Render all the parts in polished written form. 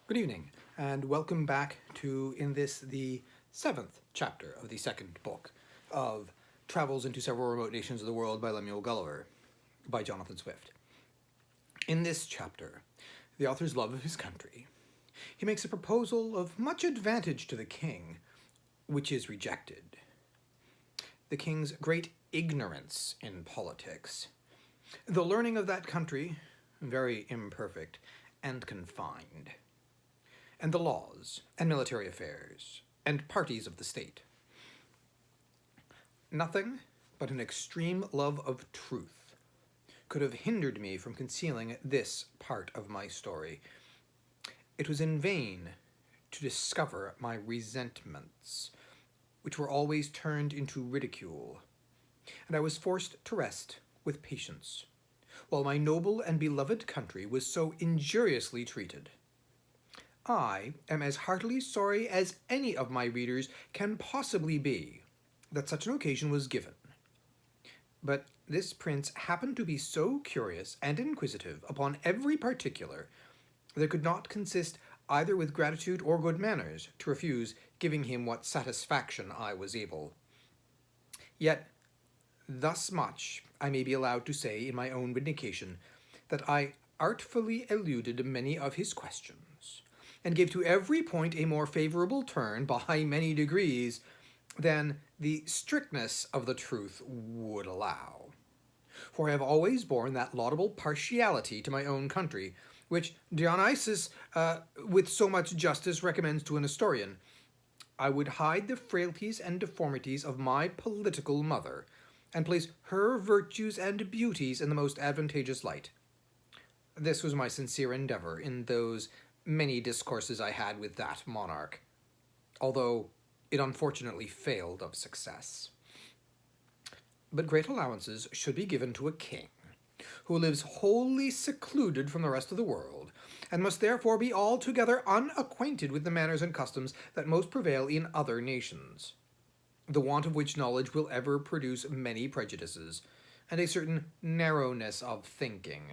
Good evening, and welcome back to, the seventh chapter of the second book of Travels into Several Remote Nations of the World by Lemuel Gulliver by Jonathan Swift. In this chapter, the author's love of his country, he makes a proposal of much advantage to the king, which is rejected. The king's great ignorance in politics, the learning of that country, very imperfect and confined, and the laws, and military affairs, and parties of the state. Nothing but an extreme love of truth could have hindered me from concealing this part of my story. It was in vain to discover my resentments, which were always turned into ridicule, and I was forced to rest with patience, while my noble and beloved country was so injuriously treated. I am as heartily sorry as any of my readers can possibly be that such an occasion was given. But this prince happened to be so curious and inquisitive upon every particular that it could not consist either with gratitude or good manners to refuse giving him what satisfaction I was able. Yet thus much I may be allowed to say in my own vindication, that I artfully eluded many of his questions, and gave to every point a more favorable turn by many degrees than the strictness of the truth would allow. For I have always borne that laudable partiality to my own country, which Dionysius with so much justice recommends to an historian. I would hide the frailties and deformities of my political mother, and place her virtues and beauties in the most advantageous light. This was my sincere endeavor in those many discourses I had with that monarch, although it unfortunately failed of success. But great allowances should be given to a king, who lives wholly secluded from the rest of the world, and must therefore be altogether unacquainted with the manners and customs that most prevail in other nations, the want of which knowledge will ever produce many prejudices, and a certain narrowness of thinking,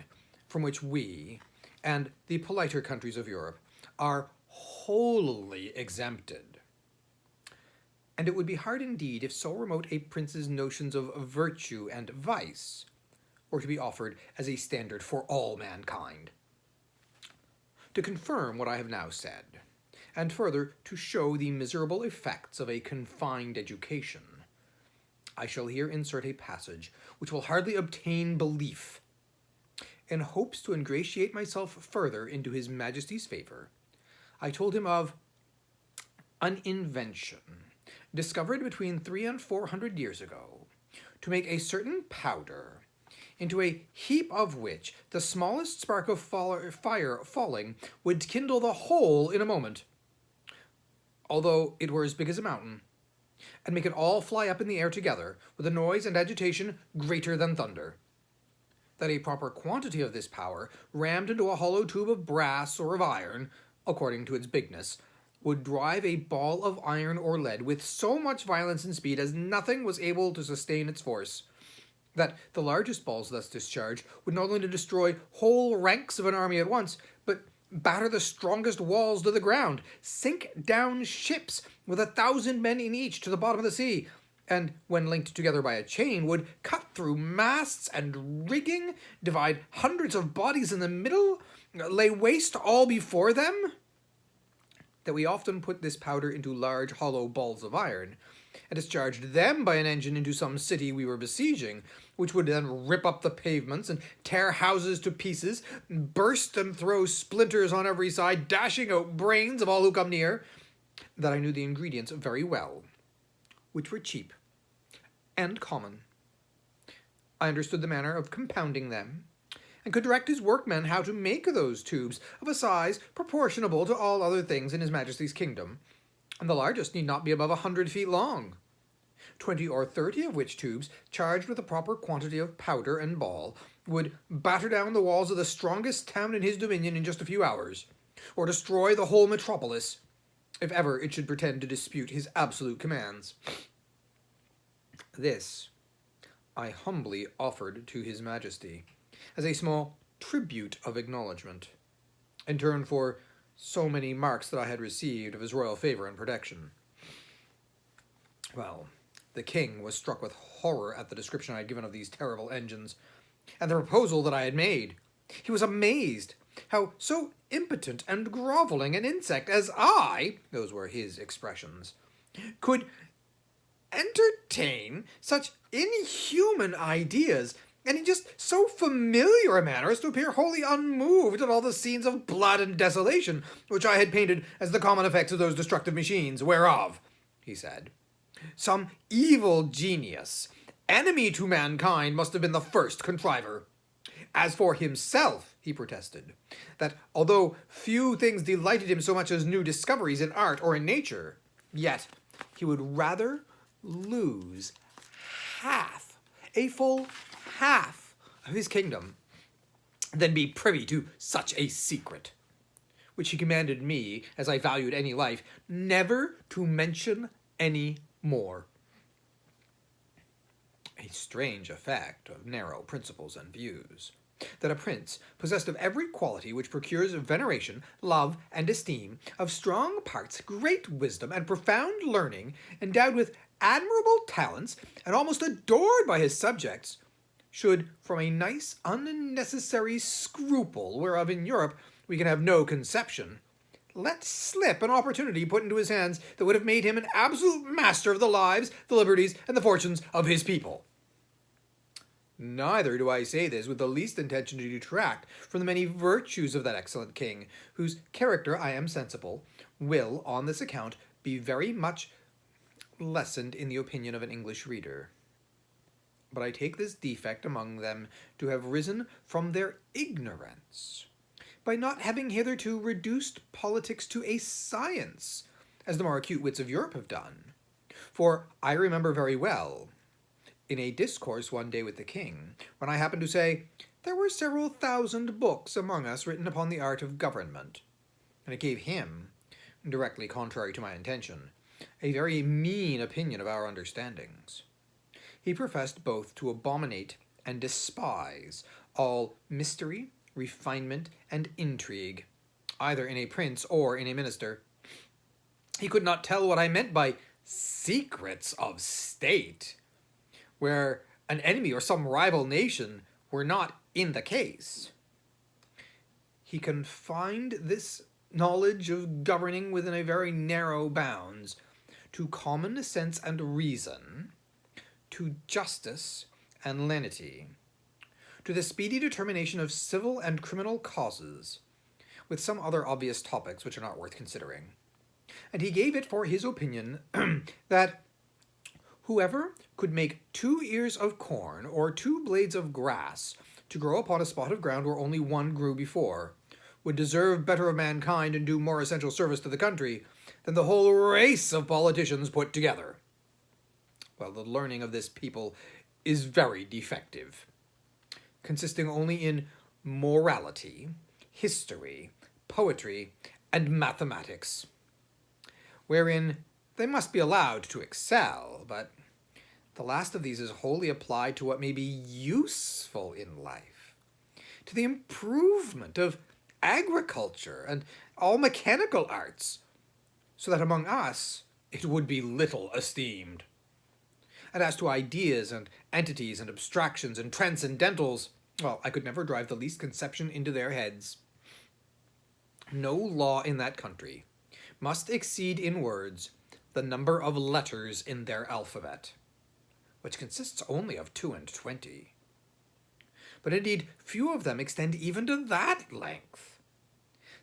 from which we, and the politer countries of Europe, are wholly exempted. And it would be hard indeed if so remote a prince's notions of virtue and vice were to be offered as a standard for all mankind. To confirm what I have now said, and further to show the miserable effects of a confined education, I shall here insert a passage which will hardly obtain belief. In hopes to ingratiate myself further into his Majesty's favor, I told him of an invention discovered between 300 and 400 years ago, to make a certain powder, into a heap of which the smallest spark of fire falling would kindle the whole in a moment, although it were as big as a mountain, and make it all fly up in the air together, with a noise and agitation greater than thunder. That a proper quantity of this power, rammed into a hollow tube of brass or of iron, according to its bigness, would drive a ball of iron or lead with so much violence and speed as nothing was able to sustain its force. That the largest balls thus discharged would not only destroy whole ranks of an army at once, but batter the strongest walls to the ground, sink down ships with 1,000 men in each to the bottom of the sea, and, when linked together by a chain, would cut through masts and rigging, divide hundreds of bodies in the middle, lay waste all before them. That we often put this powder into large hollow balls of iron, and discharged them by an engine into some city we were besieging, which would then rip up the pavements and tear houses to pieces, burst and throw splinters on every side, dashing out brains of all who come near. That I knew the ingredients very well, which were cheap and common. I understood the manner of compounding them, and could direct his workmen how to make those tubes of a size proportionable to all other things in his Majesty's kingdom, and the largest need not be above 100 feet long, 20 or 30 of which tubes, charged with a proper quantity of powder and ball, would batter down the walls of the strongest town in his dominion in just a few hours, or destroy the whole metropolis, if ever it should pretend to dispute his absolute commands. This I humbly offered to his Majesty, as a small tribute of acknowledgment, in turn for so many marks that I had received of his royal favour and protection. Well, the king was struck with horror at the description I had given of these terrible engines, and the proposal that I had made. He was amazed how so impotent and grovelling an insect as I, those were his expressions, could entertain such inhuman ideas, and in just so familiar a manner as to appear wholly unmoved at all the scenes of blood and desolation which I had painted as the common effects of those destructive machines, whereof, he said, some evil genius, enemy to mankind, must have been the first contriver. As for himself, he protested, that although few things delighted him so much as new discoveries in art or in nature, yet he would rather lose half, a full half of his kingdom, than be privy to such a secret, which he commanded me, as I valued any life, never to mention any more. A strange effect of narrow principles and views, that a prince possessed of every quality which procures veneration, love, and esteem, of strong parts, great wisdom, and profound learning, endowed with admirable talents, and almost adored by his subjects, should, from a nice unnecessary scruple, whereof in Europe we can have no conception, let slip an opportunity put into his hands that would have made him an absolute master of the lives, the liberties, and the fortunes of his people. Neither do I say this with the least intention to detract from the many virtues of that excellent king, whose character, I am sensible, will, on this account, be very much lessened in the opinion of an English reader. But I take this defect among them to have risen from their ignorance, by not having hitherto reduced politics to a science, as the more acute wits of Europe have done. For I remember very well, in a discourse one day with the king, when I happened to say, there were several thousand books among us written upon the art of government, and it gave him, directly contrary to my intention, a very mean opinion of our understandings. He professed both to abominate and despise all mystery, refinement, and intrigue, either in a prince or in a minister. He could not tell what I meant by secrets of state, where an enemy or some rival nation were not in the case. He confined this knowledge of governing within a very narrow bounds to common sense and reason, to justice and lenity, to the speedy determination of civil and criminal causes, with some other obvious topics which are not worth considering. And he gave it for his opinion that whoever could make 2 ears of corn or 2 blades of grass to grow upon a spot of ground where only one grew before, would deserve better of mankind and do more essential service to the country than the whole race of politicians put together. Well, the learning of this people is very defective, consisting only in morality, history, poetry, and mathematics, wherein they must be allowed to excel, but the last of these is wholly applied to what may be useful in life, to the improvement of agriculture and all mechanical arts, so that among us it would be little esteemed. And as to ideas and entities and abstractions and transcendentals, well, I could never drive the least conception into their heads. No law in that country must exceed in words the number of letters in their alphabet, which consists only of 22. But indeed, few of them extend even to that length.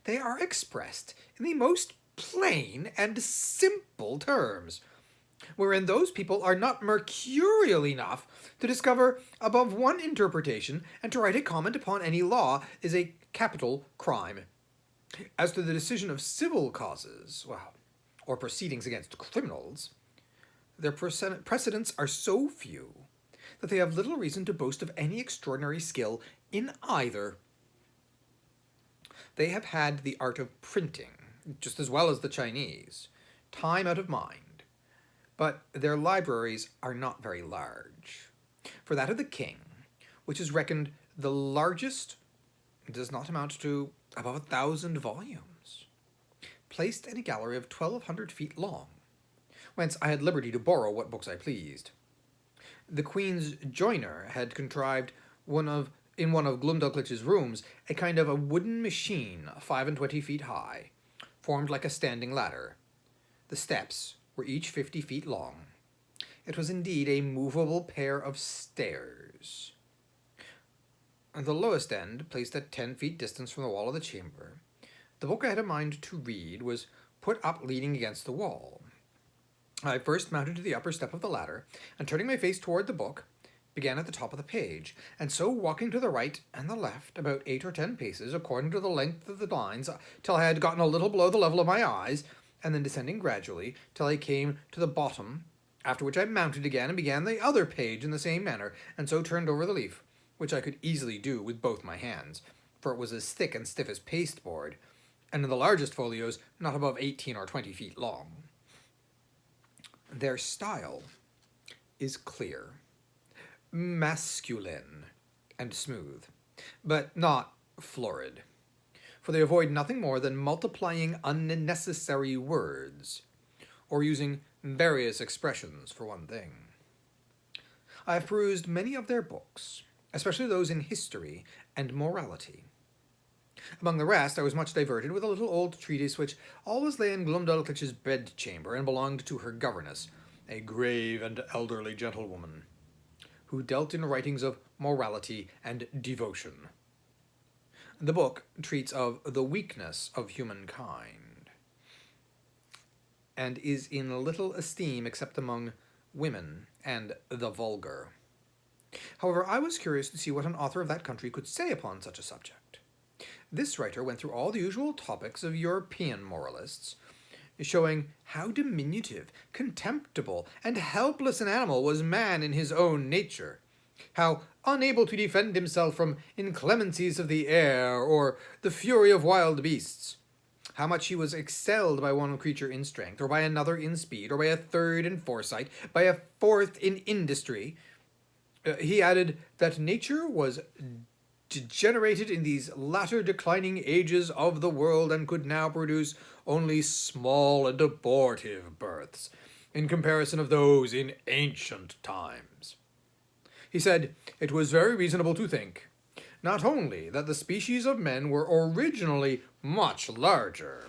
They are expressed in the most plain and simple terms, wherein those people are not mercurial enough to discover above one interpretation, and to write a comment upon any law is a capital crime. As to the decision of civil causes, well, or proceedings against criminals, their precedents are so few that they have little reason to boast of any extraordinary skill in either. They have had the art of printing, just as well as the Chinese, time out of mind, but their libraries are not very large. For that of the king, which is reckoned the largest, does not amount to above 1,000 volumes. placed in a gallery of 1,200 feet long, whence I had liberty to borrow what books I pleased. The Queen's joiner had contrived in one of Glumdalclitch's rooms a kind of a wooden machine 25 feet high, formed like a standing ladder. The steps were each 50 feet long. It was indeed a movable pair of stairs. The lowest end, placed at 10 feet distance from the wall of the chamber, the book I had a mind to read was put up leaning against the wall. I first mounted to the upper step of the ladder, and turning my face toward the book, began at the top of the page, and so walking to the right and the left about 8 or 10 paces, according to the length of the lines, till I had gotten a little below the level of my eyes, and then descending gradually till I came to the bottom, after which I mounted again and began the other page in the same manner, and so turned over the leaf, which I could easily do with both my hands, for it was as thick and stiff as pasteboard, and in the largest folios not above 18 or 20 feet long. Their style is clear, masculine, and smooth, but not florid, for they avoid nothing more than multiplying unnecessary words, or using various expressions for one thing. I have perused many of their books, especially those in history and morality. Among the rest, I was much diverted with a little old treatise which always lay in Glumdalclitch's bedchamber and belonged to her governess, a grave and elderly gentlewoman, who dealt in writings of morality and devotion. The book treats of the weakness of humankind, and is in little esteem except among women and the vulgar. However, I was curious to see what an author of that country could say upon such a subject. This writer went through all the usual topics of European moralists, showing how diminutive, contemptible, and helpless an animal was man in his own nature, how unable to defend himself from inclemencies of the air or the fury of wild beasts, how much he was excelled by one creature in strength, or by another in speed, or by a third in foresight, by a fourth in industry. He added that nature was degenerated in these latter declining ages of the world, and could now produce only small and abortive births, in comparison of those in ancient times. He said it was very reasonable to think, not only that the species of men were originally much larger,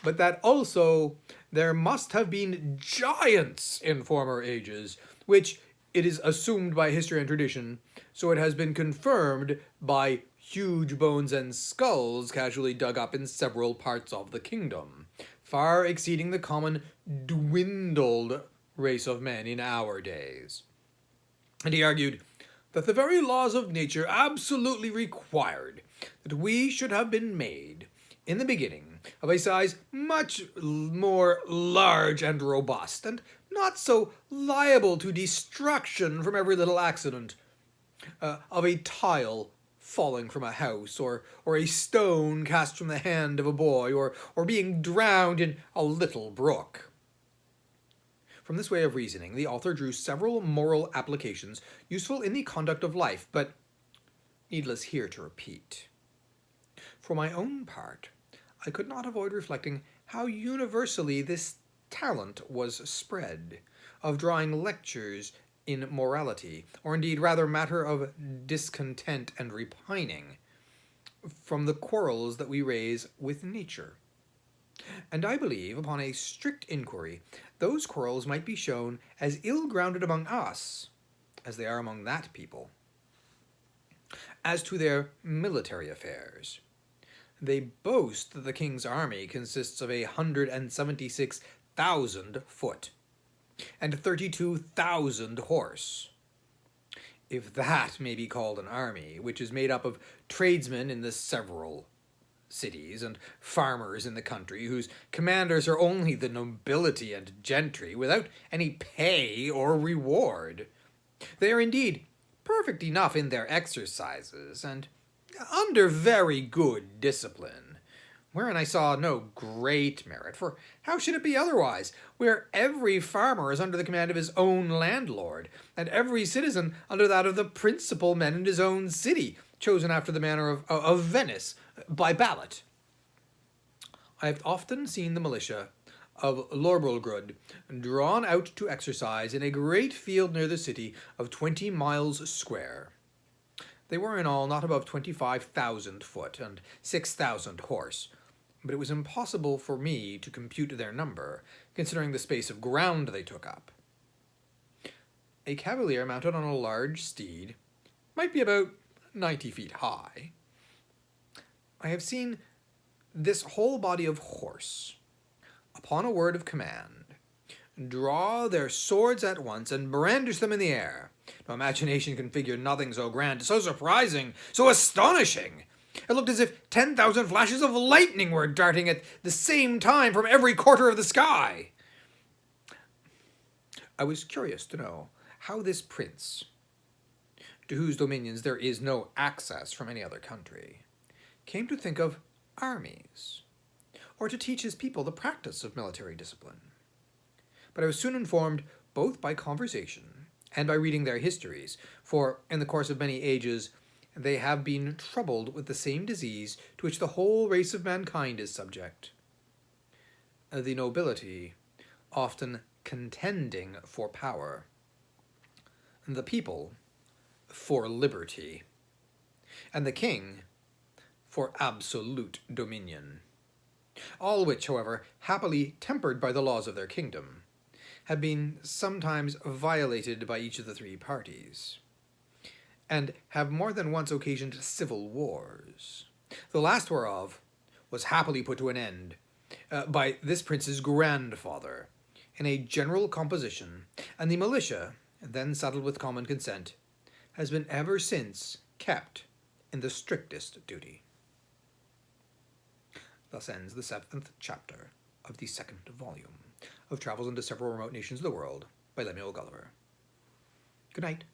but that also there must have been giants in former ages, which it is assumed by history and tradition, so it has been confirmed by huge bones and skulls casually dug up in several parts of the kingdom, far exceeding the common dwindled race of men in our days. And he argued that the very laws of nature absolutely required that we should have been made, in the beginning, of a size much more large and robust, and not so liable to destruction from every little accident, of a tile falling from a house, or a stone cast from the hand of a boy, or being drowned in a little brook. From this way of reasoning, the author drew several moral applications useful in the conduct of life, but needless here to repeat. For my own part, I could not avoid reflecting how universally this talent was spread, of drawing lectures in morality, or indeed rather matter of discontent and repining, from the quarrels that we raise with nature. And I believe, upon a strict inquiry, those quarrels might be shown as ill-grounded among us as they are among that people. As to their military affairs, they boast that the king's army consists of 176,000 foot, and 32,000 horse. If that may be called an army, which is made up of tradesmen in the several cities, and farmers in the country, whose commanders are only the nobility and gentry, without any pay or reward. They are indeed perfect enough in their exercises, and under very good discipline, wherein I saw no great merit, for how should it be otherwise, where every farmer is under the command of his own landlord, and every citizen under that of the principal men in his own city, chosen after the manner of Venice, by ballot? I have often seen the militia of Lorbrulgrud drawn out to exercise in a great field near the city of 20 miles square. They were in all not above 25,000 foot and 6,000 horse, but it was impossible for me to compute their number, considering the space of ground they took up. A cavalier mounted on a large steed might be about 90 feet high. I have seen this whole body of horse, upon a word of command, draw their swords at once and brandish them in the air. No imagination can figure nothing so grand, so surprising, so astonishing. It looked as if 10,000 flashes of lightning were darting at the same time from every quarter of the sky. I was curious to know how this prince, to whose dominions there is no access from any other country, came to think of armies, or to teach his people the practice of military discipline. But I was soon informed, both by conversation and by reading their histories, for in the course of many ages they have been troubled with the same disease to which the whole race of mankind is subject. The nobility often contending for power, the people for liberty, and the king for absolute dominion. All which, however, happily tempered by the laws of their kingdom, have been sometimes violated by each of the three parties, and have more than once occasioned civil wars, the last whereof was happily put to an end by this prince's grandfather in a general composition, and the militia, then settled with common consent, has been ever since kept in the strictest duty. Thus ends the 7th chapter of the 2nd volume of Travels into Several Remote Nations of the World by Lemuel Gulliver. Good night.